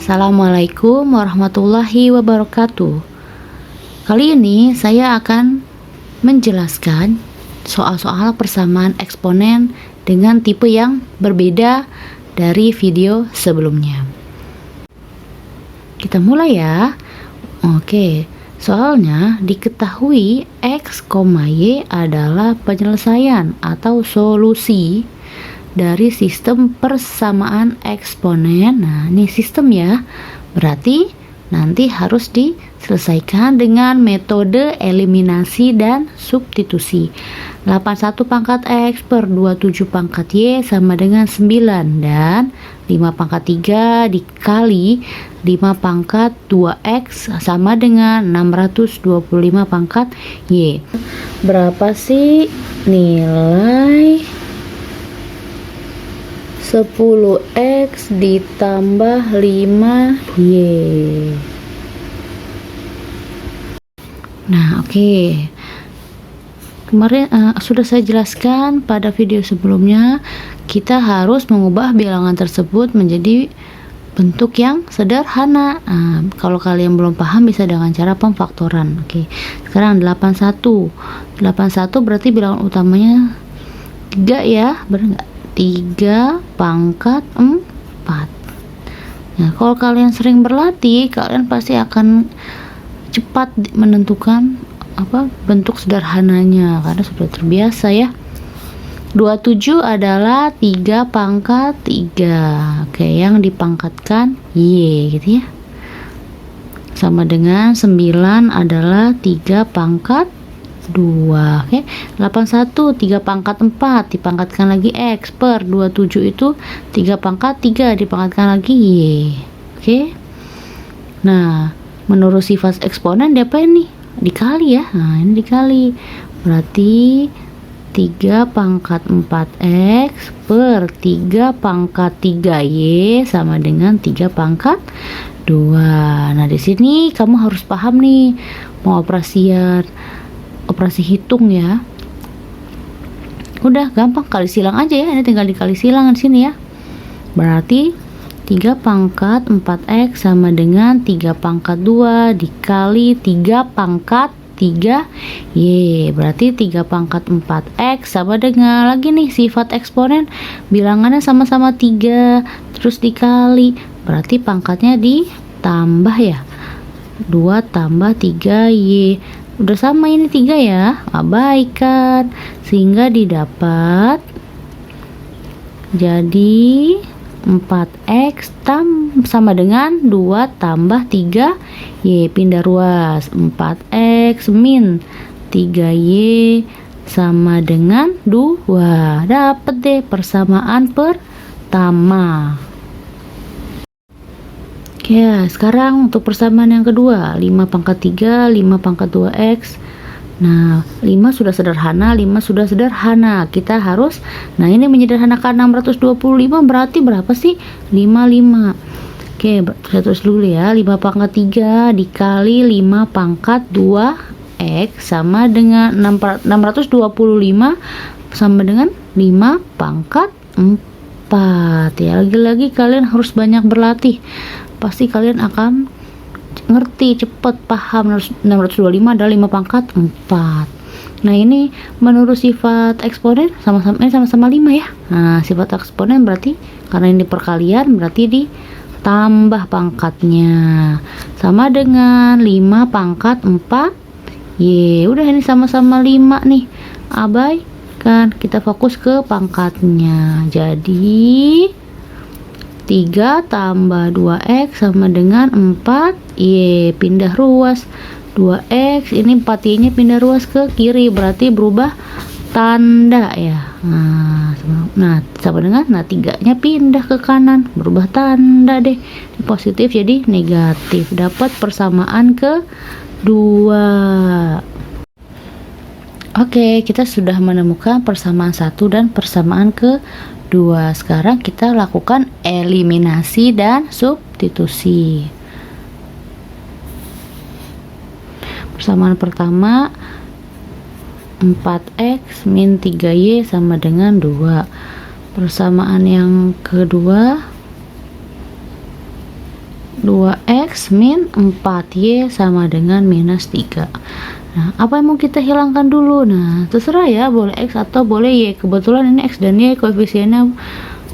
Assalamualaikum warahmatullahi wabarakatuh. Kali ini saya akan menjelaskan soal-soal persamaan eksponen dengan tipe yang berbeda dari video sebelumnya. Kita mulai ya. Oke, soalnya diketahui X, Y adalah penyelesaian atau solusi dari sistem persamaan eksponen. Nah, ini sistem ya. Berarti nanti harus diselesaikan dengan metode eliminasi dan substitusi. 81 pangkat X per 27 pangkat Y sama dengan 9, dan 5 pangkat 3 dikali 5 pangkat 2X sama dengan 625 pangkat Y. Berapa sih nilai 10X ditambah 5Y? Nah, oke. Kemarin sudah saya jelaskan pada video sebelumnya, kita harus mengubah bilangan tersebut menjadi bentuk yang sederhana. Kalau kalian belum paham bisa dengan cara pemfaktoran. Oke. Sekarang 81. 81 berarti bilangan utamanya 3 ya, benar nggak? 3 pangkat 4. Nah, kalau kalian sering berlatih, kalian pasti akan cepat menentukan bentuk sederhananya karena sudah terbiasa ya. 27 adalah 3 pangkat 3. Oke, yang dipangkatkan Y gitu ya. Sama dengan 9 adalah 3 pangkat 2. Oke, 81 3 pangkat 4 dipangkatkan lagi X per 27 itu 3 pangkat 3 dipangkatkan lagi Y. Oke. Nah, menurut sifat eksponen diapain nih? Dikali ya. Nah, ini dikali. Berarti 3 pangkat 4X per 3 pangkat 3Y sama dengan 3 pangkat 2. Nah, di sini kamu harus paham nih operasi hitung ya. Udah gampang, kali silang aja ya. Ini tinggal dikali silang di sini ya. Berarti 3 pangkat 4X sama dengan 3 pangkat 2 dikali 3 pangkat 3Y. Berarti 3 pangkat 4X sama dengan lagi nih sifat eksponen, bilangannya sama-sama 3 terus dikali, berarti pangkatnya ditambah ya. 2 tambah 3Y. Udah sama ini 3 ya, abaikan, sehingga didapat jadi 4X sama dengan 2 tambah 3Y, pindah ruas, 4X min 3Y sama dengan 2. Dapat deh persamaan pertama. Ya, sekarang untuk persamaan yang kedua, 5 pangkat 3, 5 pangkat 2X. Nah, 5 sudah sederhana. Kita harus, nah ini menyederhanakan 625 berarti berapa sih? 55. Oke, saya tulis dulu ya. 5 pangkat 3 dikali 5 pangkat 2X sama dengan 625 sama dengan 5 pangkat 4. Ya, lagi-lagi kalian harus banyak berlatih. Pasti kalian akan ngerti, cepet paham. 625 adalah 5 pangkat 4. Nah, ini menurut sifat eksponen sama-sama 5 ya. Nah, sifat eksponen berarti karena ini perkalian berarti ditambah pangkatnya sama dengan 5 pangkat 4 Y. Udah, ini sama-sama 5 nih, abaikan, kita fokus ke pangkatnya. Jadi 3 tambah 2X sama dengan 4Y, pindah ruas. 2X ini 4Y nya pindah ruas ke kiri, berarti berubah tanda ya. Nah, sama dengan 3 nya pindah ke kanan, berubah tanda deh, ini positif jadi negatif. Dapat persamaan kedua. Oke, kita sudah menemukan persamaan 1 dan persamaan kedua. Sekarang kita lakukan eliminasi dan substitusi. Persamaan pertama, 4X min 3Y sama dengan 2. Persamaan yang kedua, 2x min 4y sama dengan minus 3. Nah, apa yang mau kita hilangkan dulu? Nah, terserah ya, boleh x atau boleh y. Kebetulan ini x dan y koefisiennya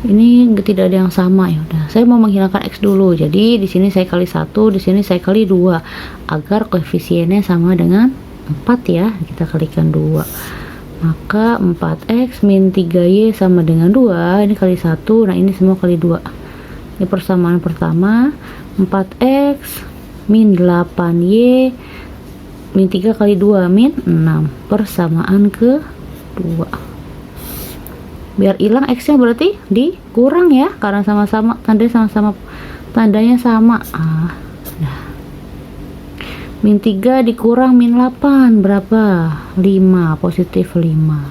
ini tidak ada yang sama, ya udah. Saya mau menghilangkan x dulu. Jadi di sini saya kali 1, di sini saya kali 2 agar koefisiennya sama dengan 4 ya. Kita kalikan 2. Maka 4x min 3y sama dengan 2. Ini kali 1. Nah, ini semua kali 2. Ini persamaan pertama. 4x min 8y min 3 kali 2 min 6. Persamaan kedua. Biar hilang x nya berarti dikurang ya, karena sama-sama tandanya sama. Nah. Min 3 dikurang min 8 berapa? 5, positif 5.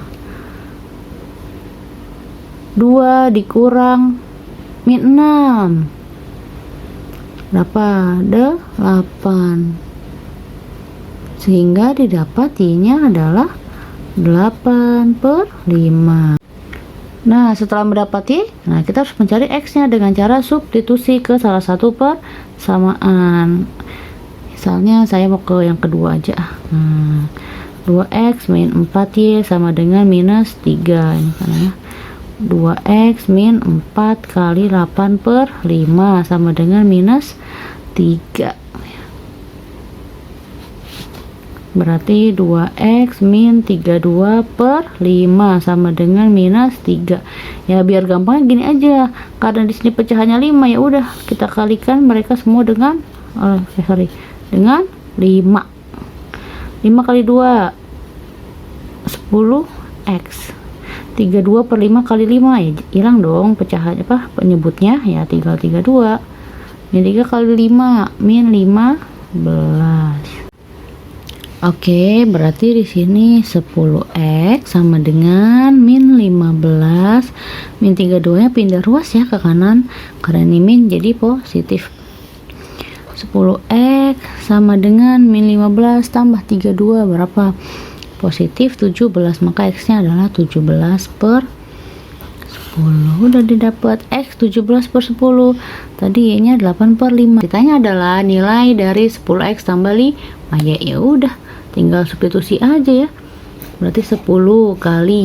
2 dikurang min 6 berapa? 8. Sehingga didapat y-nya adalah 8/5. Nah, setelah mendapat y, nah kita harus mencari x-nya dengan cara substitusi ke salah satu persamaan. Misalnya saya mau ke yang kedua aja. 2x min 4y sama dengan minus 3. Ini kan ya. 2x min 4 kali 8/5 sama dengan minus 3. Berarti 2x min 32/5 sama dengan minus 3. Ya biar gampangnya gini aja. Karena di sini pecahannya 5, ya udah kita kalikan mereka semua dengan dengan 5. 5 kali 2 10x. 32/5 kali 5 ya hilang dong pecahan penyebutnya ya, tinggal 32. Min 3 kali 5 min 15. Oke, berarti di sini 10x sama dengan min 15. Min 32 nya pindah ruas ya ke kanan karena ini min jadi positif. 10x sama dengan min 15 tambah 32 berapa? Positif 17, maka x nya adalah 17/10. Udah didapat x 17/10. Tadi y nya 8/5. Ditanya adalah nilai dari 10x tambah 5 ya udah tinggal substitusi aja ya. Berarti 10 kali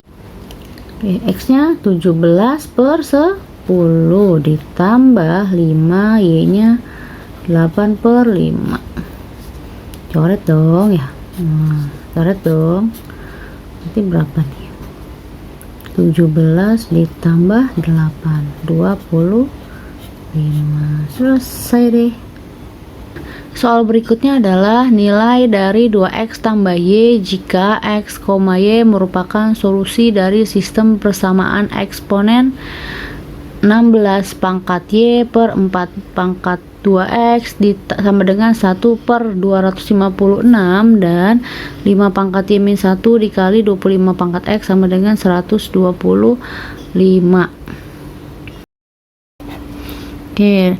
x nya 17/10 ditambah 5 y nya 8/5. Coret dong ya. Coret dong. Nanti berapa nih? 17 ditambah 8 25. Selesai deh. Soal berikutnya adalah nilai dari 2x tambah y jika x, y merupakan solusi dari sistem persamaan eksponen 16 pangkat y per 4 pangkat 2x sama dengan 1/256 dan 5 pangkat y min 1 dikali 25 pangkat x sama dengan 125. Oke,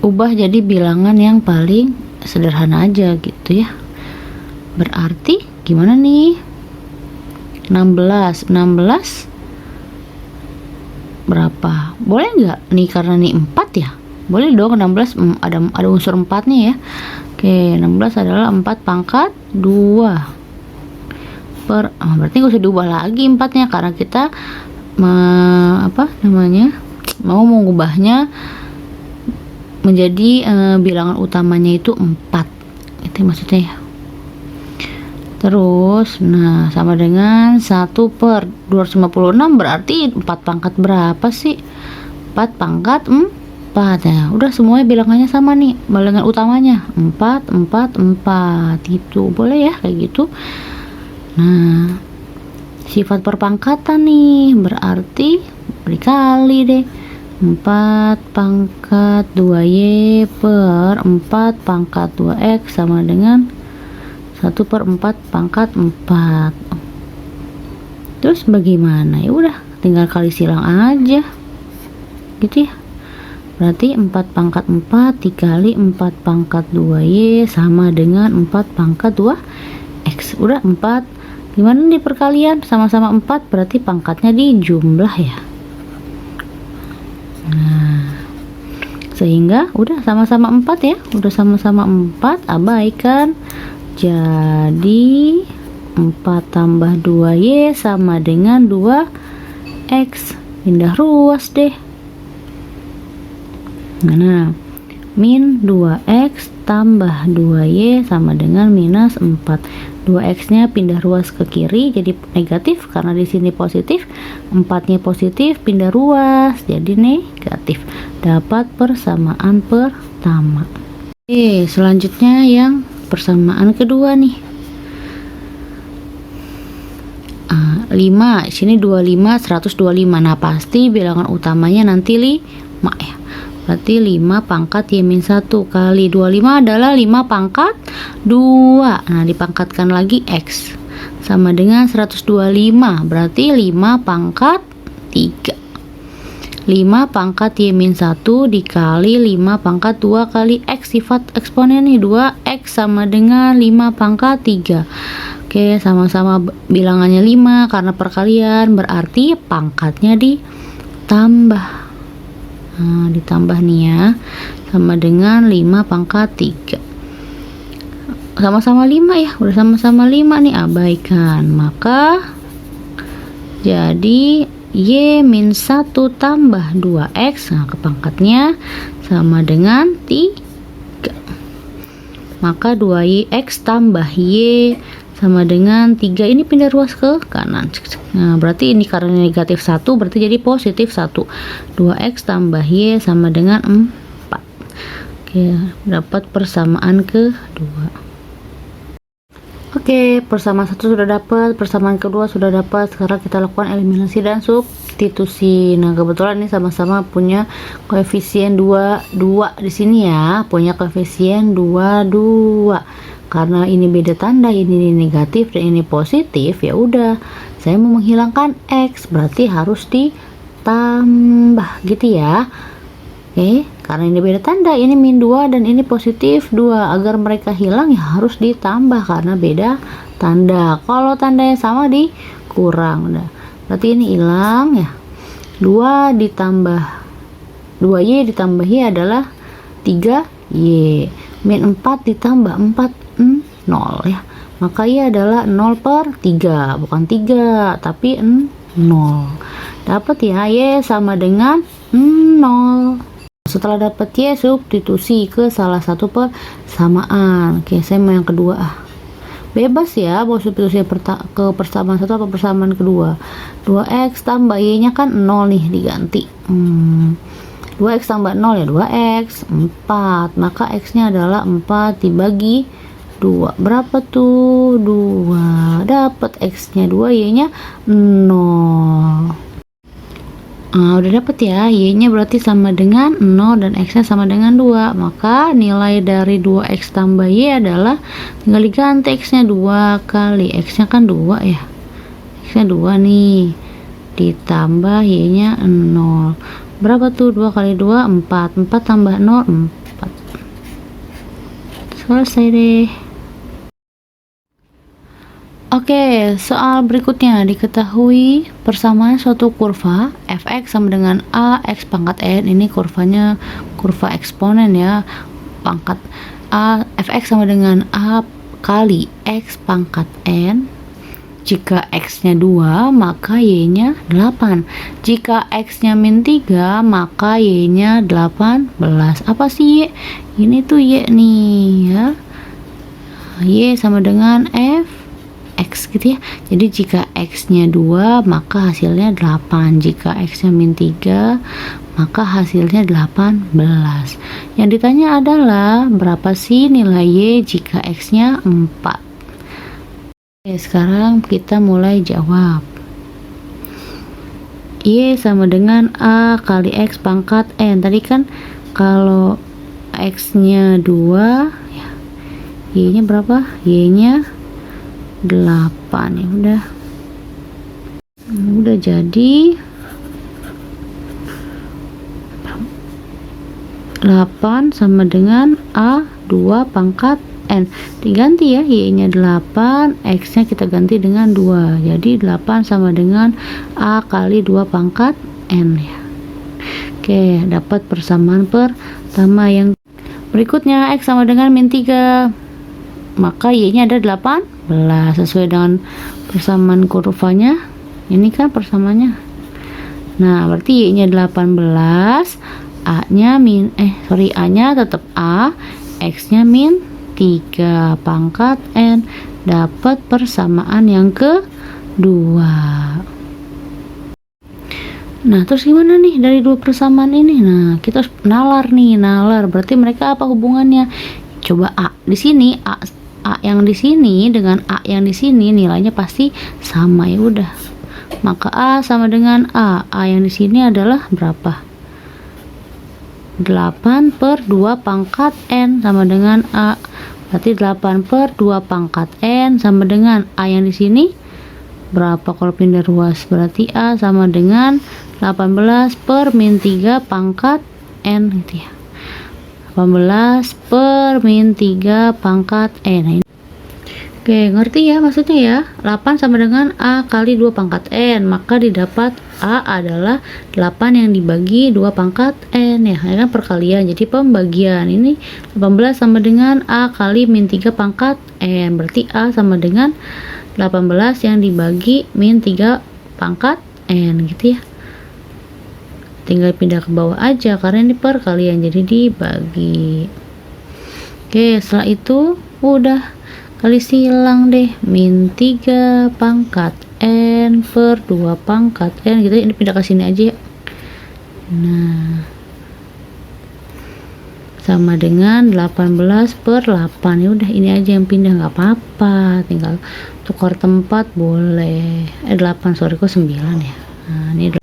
ubah jadi bilangan yang paling sederhana aja gitu ya. Berarti gimana nih? 16 berapa? Boleh nggak nih, karena nih 4 ya? Boleh dong, 16 ada unsur 4 nya ya. Oke, 16 adalah 4 pangkat 2 berarti nggak usah diubah lagi 4 nya karena kita mau mengubahnya menjadi bilangan utamanya itu 4. Itu maksudnya ya. Terus nah sama dengan 1/256 berarti 4 pangkat berapa sih? 4 pangkat 4 ya. Udah semuanya bilangannya sama nih, bilangan utamanya 4 gitu. Boleh ya kayak gitu. Nah, sifat perpangkatan nih berarti dikali deh 4 pangkat 2y per 4 pangkat 2x sama dengan 1/4 pangkat 4. Terus bagaimana? Ya udah tinggal kali silang aja gitu ya. Berarti 4 pangkat 4 dikali 4 pangkat 2y sama dengan 4 pangkat 2x. Udah 4. Gimana nih perkalian? Sama-sama 4 berarti pangkatnya dijumlah ya. Nah, sehingga udah sama-sama 4 ya, udah sama-sama 4, abaikan. Jadi 4 tambah 2Y sama dengan 2X. Pindah ruas deh. Nah, min 2X tambah 2Y sama dengan minus 4. 2X nya pindah ruas ke kiri jadi negatif karena di sini positif. 4 nya positif pindah ruas jadi negatif. Dapat persamaan pertama. Oke, selanjutnya yang persamaan kedua nih. 5, sini 25, 125. Nah, pasti bilangan utamanya nanti 5 ya. Berarti 5 pangkat Y-1 kali 25 adalah 5 pangkat 2. Nah, dipangkatkan lagi X. Sama dengan 125. Berarti 5 pangkat 3. 5 pangkat Y-1 dikali 5 pangkat 2 kali X. Sifat eksponen nih 2X sama dengan 5 pangkat 3. Oke, sama-sama bilangannya 5 karena perkalian, berarti pangkatnya ditambah. Nah, ditambah nih ya, sama dengan 5 pangkat 3. Sama-sama 5 ya, udah sama-sama 5 nih, abaikan. Maka jadi Y-1 tambah 2X, nah kepangkatnya sama dengan 3. Maka 2X tambah Y sama dengan 3, ini pindah ruas ke kanan. Nah, berarti ini karena negatif 1 berarti jadi positif 1. 2X tambah Y sama dengan 4. Oke, dapat persamaan kedua. Oke, persamaan satu sudah dapat, persamaan kedua sudah dapat. Sekarang kita lakukan eliminasi dan substitusi. Nah, kebetulan ini sama-sama punya koefisien 2 di sini ya, punya koefisien 2. Karena ini beda tanda, ini negatif dan ini positif, ya udah saya mau menghilangkan X, berarti harus ditambah gitu ya. Oke, karena ini beda tanda, ini min 2 dan ini positif 2, agar mereka hilang ya harus ditambah karena beda tanda. Kalau tandanya sama dikurang, udah berarti ini hilang ya. 2 ditambah 2Y ditambah Y adalah 3Y. Min 4 ditambah 4 0 ya, maka Y adalah 0/3, bukan 3 tapi 0. Dapat ya, Y sama dengan 0. Setelah dapat Y, substitusi ke salah satu persamaan. Oke, saya mau yang kedua. Bebas ya mau substitusi ke persamaan satu atau persamaan kedua. 2X tambah Y nya kan 0 nih, diganti 2X tambah 0 ya 2X. 4, maka X nya adalah 4 dibagi 2. Berapa tuh? 2. Dapat X nya 2, Y nya 0. Udah dapat ya, Y nya berarti sama dengan 0 dan X nya sama dengan 2. Maka nilai dari 2X tambah Y adalah, tinggal diganti X nya 2 kali X nya kan 2 ya, X nya 2 nih, ditambah Y nya 0. Berapa tuh? 2 kali 2 4. 4 tambah 0 4. Selesai deh. Oke, soal berikutnya, diketahui persamaan suatu kurva fx sama dengan ax pangkat n. Ini kurvanya kurva eksponen ya, pangkat a fx sama dengan a kali x pangkat n. Jika x nya 2 maka y nya 8. Jika x nya min 3 maka y nya 18. Apa sih y? Ini tuh y nih ya, y sama dengan f X gitu ya. Jadi jika X nya 2 maka hasilnya 8, jika X nya min 3 maka hasilnya 18. Yang ditanya adalah berapa sih nilai Y jika X nya 4. Oke, sekarang kita mulai jawab. Y sama dengan A kali X pangkat N. Tadi kan kalau X nya 2 ya, Y nya berapa? Y nya 8 ya, udah jadi 8 sama dengan A 2 pangkat N. Diganti ya, Y nya 8, X nya kita ganti dengan 2, jadi 8 sama dengan A kali 2 pangkat N ya. Oke, dapat persamaan pertama. Yang berikutnya X sama dengan min 3, maka Y-nya ada 18 sesuai dengan persamaan kurvanya. Ini kan persamaannya. Nah, berarti Y-nya 18, A-nya A-nya tetap A, X-nya min 3 pangkat N. Dapat persamaan yang kedua. Nah, terus gimana nih dari dua persamaan ini? Nah, kita harus nalar nih, nalar. Berarti mereka apa hubungannya? Coba A di sini, A yang di sini dengan A yang di sini nilainya pasti sama, ya udah. Maka A sama dengan A. A yang di sini adalah berapa? 8 per 2 pangkat N sama dengan A. Berarti 8 per 2 pangkat N sama dengan A yang di sini berapa kalau pindah ruas? Berarti A sama dengan 18 per min 3 pangkat N gitu ya. 18 per min 3 pangkat N. Nah, ini. Oke, ngerti ya maksudnya ya? 8 sama dengan A kali 2 pangkat N, maka didapat A adalah 8 yang dibagi 2 pangkat N ya, kan perkalian, jadi pembagian. Ini 18 sama dengan A kali min 3 pangkat N, berarti A sama dengan 18 yang dibagi min 3 pangkat N gitu ya. Tinggal pindah ke bawah aja karena ini perkalian, jadi dibagi. Oke, setelah itu udah kali silang deh, min 3 pangkat N per 2 pangkat N gitu. Ini pindah ke sini aja ya. Nah, sama dengan 18 per 8. Ya udah, ini aja yang pindah, nggak apa-apa, tinggal tukar tempat boleh. 8 sorry, kok 9 ya. Nah, ini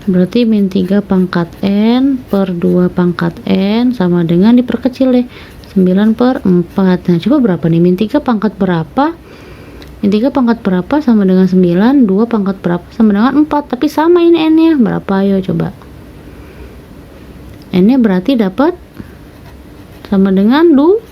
berarti min 3 pangkat N per 2 pangkat N sama dengan diperkecil deh, 9 per 4. Nah, coba berapa nih? Min 3 pangkat berapa? Min 3 pangkat berapa sama dengan 9, 2 pangkat berapa sama dengan 4. Tapi sama ini N-nya. Berapa? Ayo coba. N-nya berarti dapat sama dengan 2.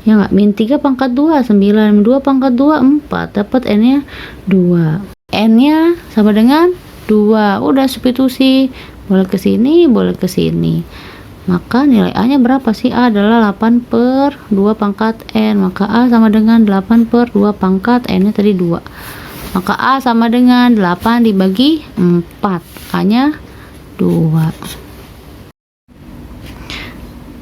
Ya nggak? Min 3 pangkat 2, 9. 2 pangkat 2, 4. Dapat N-nya 2. N-nya sama dengan 2. Udah substitusi. Boleh ke sini, boleh ke sini. Maka nilai A nya berapa sih? A adalah 8 per 2 pangkat N. Maka A sama dengan 8 per 2 pangkat N nya tadi 2. Maka A sama dengan 8 dibagi 4. A nya 2.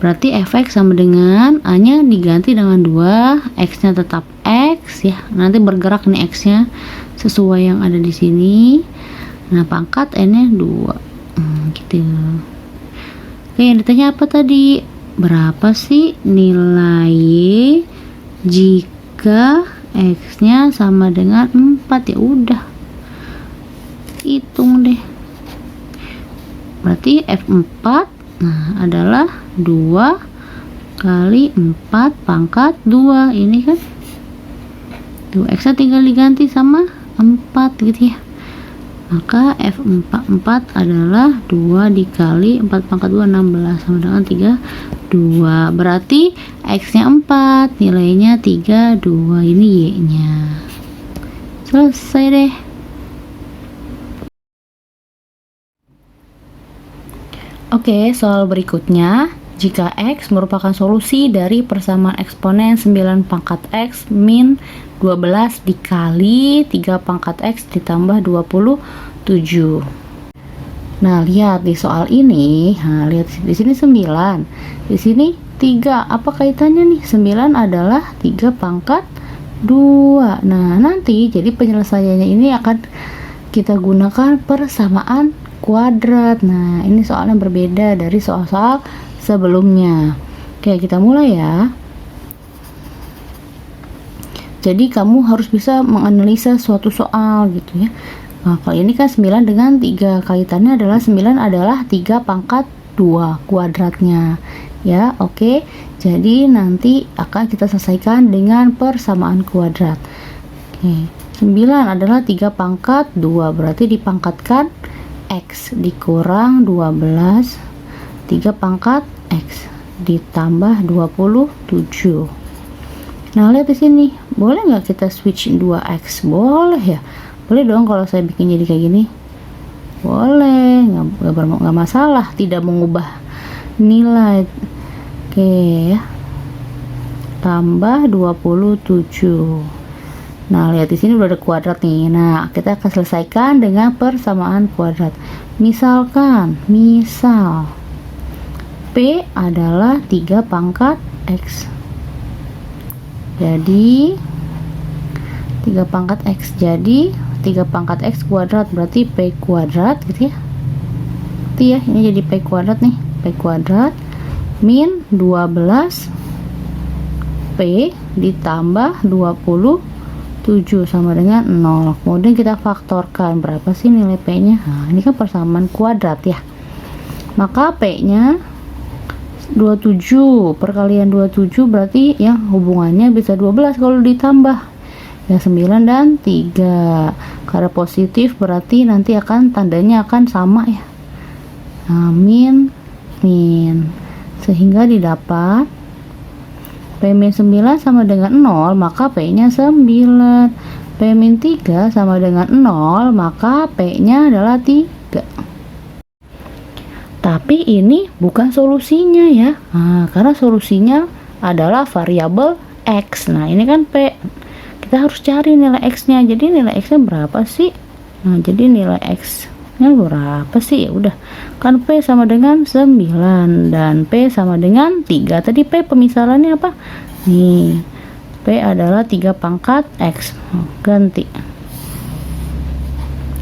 Berarti fx sama dengan A nya diganti dengan 2. X nya tetap X ya. Nanti bergerak nih X nya sesuai yang ada di sini. Nah, pangkat N nya 2. Gitu. Oke, yang ditanya apa tadi? Berapa sih nilai Y jika X-nya sama dengan 4? Ya udah, hitung deh. Berarti F4 adalah 2 kali 4 pangkat 2. Ini kan tuh, X-nya tinggal diganti sama 4 gitu ya. Maka F4 adalah 2 dikali 4 pangkat 2, 16 sama dengan 32. Berarti X nya 4, nilainya 32. Ini Y nya. Selesai deh. Oke, soal berikutnya. Jika X merupakan solusi dari persamaan eksponen 9 pangkat X min 12 dikali 3 pangkat X ditambah 27. Nah, lihat di soal ini. Nah, lihat di sini 9. Di sini 3. Apa kaitannya nih? 9 adalah 3 pangkat 2. Nah, nanti jadi penyelesaiannya ini akan kita gunakan persamaan kuadrat. Nah, ini soalnya berbeda dari soal-soal sebelumnya. Oke, kita mulai ya. Jadi kamu harus bisa menganalisa suatu soal gitu ya. Nah, kalau ini kan 9 dengan 3, kaitannya adalah 9 adalah 3 pangkat 2 kuadratnya. Ya, oke. Jadi nanti akan kita selesaikan dengan persamaan kuadrat. Oke, 9 adalah 3 pangkat 2, berarti dipangkatkan X dikurang 12 3 pangkat X ditambah 27. Nah, lihat di sini. Boleh nggak kita switch 2X? Boleh ya. Boleh dong kalau saya bikin jadi kayak gini. Boleh, nggak masalah, tidak mengubah nilai. Oke ya. Tambah 27. Nah, lihat di sini udah ada kuadrat nih. Nah, kita akan selesaikan dengan persamaan kuadrat. Misalkan, misal P adalah 3 pangkat X. Jadi 3 pangkat X. Jadi 3 pangkat X kuadrat berarti P kuadrat gitu ya. Itu ya, ini jadi P kuadrat nih. P kuadrat min 12 P ditambah 27 sama dengan 0. Kemudian kita faktorkan, berapa sih nilai P nya. Nah, ini kan persamaan kuadrat ya, maka P nya 27 perkalian 27 berarti yang hubungannya bisa 12 kalau ditambah ya, 9 dan 3. Karena positif berarti nanti akan tandanya akan sama ya. Nah, min sehingga didapat P-9 sama dengan 0, maka P-nya 9. P-3 sama dengan 0, maka P-nya adalah 3. Tapi ini bukan solusinya ya. Nah, karena solusinya adalah variabel X. Nah, ini kan P. Kita harus cari nilai X-nya. Jadi nilai X-nya berapa sih? Nah, jadi nilai X-nya berapa sih? Ya udah. Kan P sama dengan 9 dan P sama dengan 3. Tadi P pemisahannya apa? Nih, P adalah 3 pangkat X. Ganti.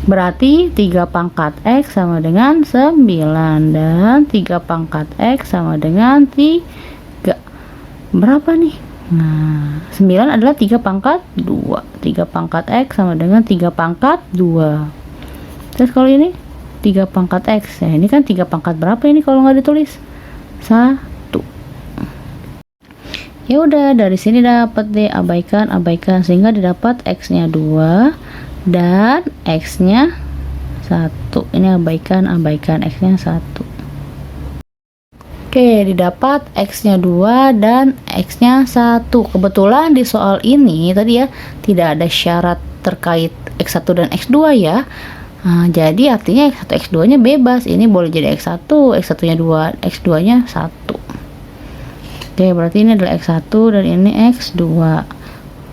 Berarti 3 pangkat X sama dengan 9 dan 3 pangkat X sama dengan 3. Berapa nih? Nah, 9 adalah 3 pangkat 2. 3 pangkat X sama dengan 3 pangkat 2. Terus kalau ini 3 pangkat X, ya ini kan 3 pangkat berapa ini kalau nggak ditulis? 1. Ya udah, dari sini dapat deh, abaikan sehingga didapat X-nya 2 dan X-nya 1. Ini abaikan X-nya 1. Oke, didapat X-nya 2 dan X-nya 1. Kebetulan di soal ini tadi ya tidak ada syarat terkait X1 dan X2 ya. Nah, jadi artinya X1 X2 nya bebas. Ini boleh jadi X1, X1 nya 2, X2 nya 1. Oke, berarti ini adalah X1 dan ini X2.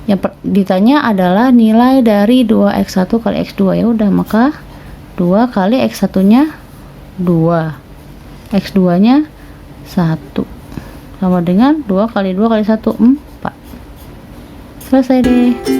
Yang ditanya adalah nilai dari 2X1 kali X2. Ya udah, maka 2 kali X1 nya 2, X2 nya 1 sama dengan 2 kali 2 kali 1 4. Selesai deh.